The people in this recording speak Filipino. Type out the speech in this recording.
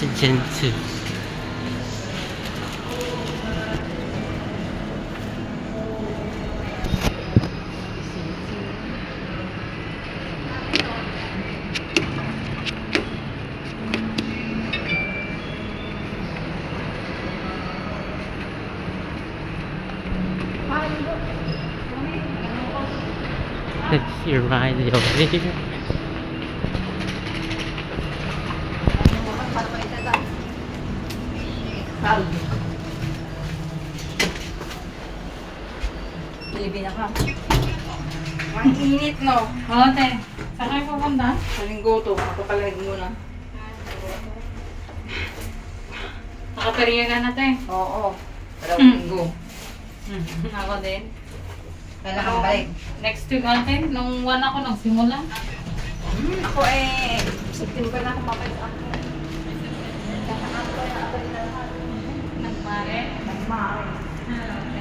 Si Jensu. Let's see ride over here. Bilibin na ka. Ang init, no? Oo, te. Saan kayo pupunta? Sa linggo to, mapapalagin muna. Nakaperiya ka na, te. Oo. Dalawang linggo. Ako din. Kailan ka balik? Next week, ate. Nung 1 ako nagsimula. Ako September na ako mabalik sa akin. Nagmare. Nagmahal. Okay.